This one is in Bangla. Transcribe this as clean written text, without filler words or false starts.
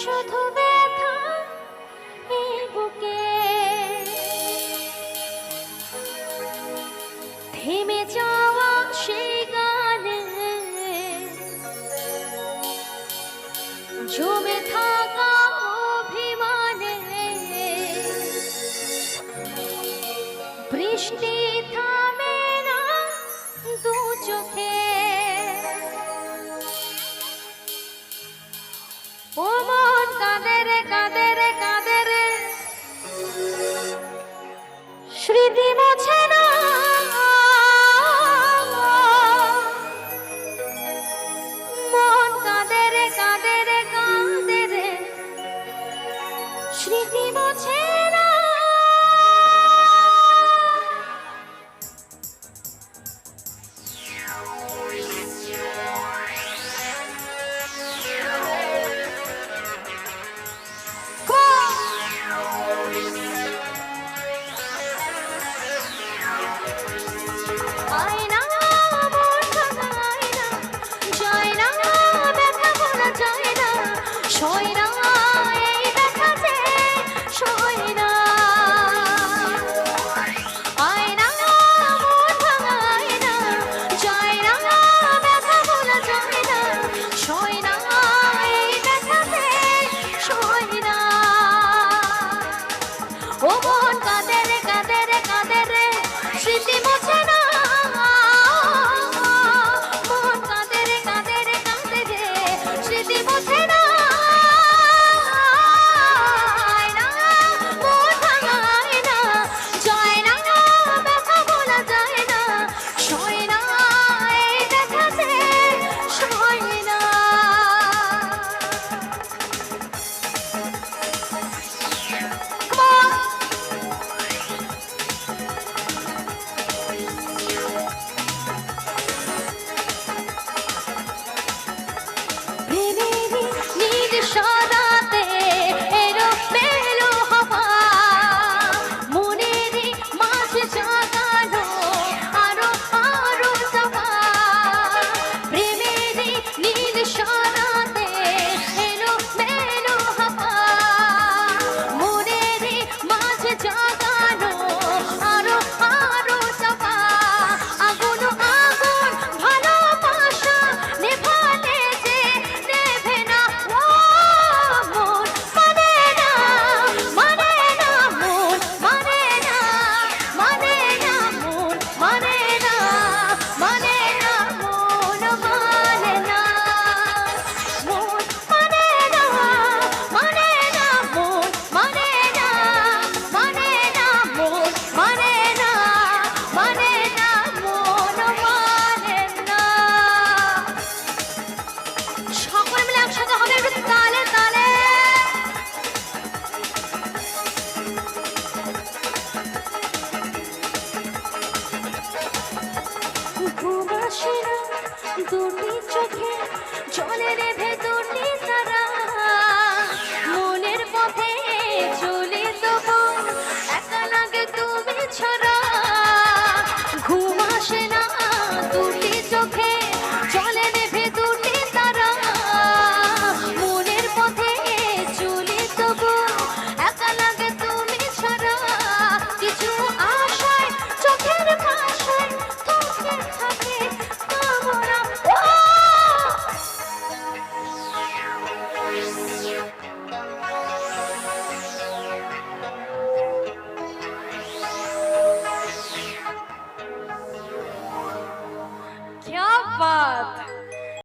শুধু ব্যথা এই বুকে থেমে যাওয়া সেই গানে জমে থাকা অভিমানে বৃষ্টি থামে না দু চোখে ও মন কাঁদে রে কাঁদে রে কাঁদে রে স্মৃতি মোছে না মন কাঁদে রে কাঁদে রে কাঁদে রে স্মৃতি মোছে না দুটি চোখে জলের ভেতরটি তারা মনের পথে চলে তবু একা লাগে তুমি ছাড়া ঘুম আসে না দুটি চোখে জলের ভেতরটি তারা মনের পথে চলে তবু একা লাগে তুমি ছাড়া কিছু আশায় চোখের ভাষায় তোকে থাকে क्या बात।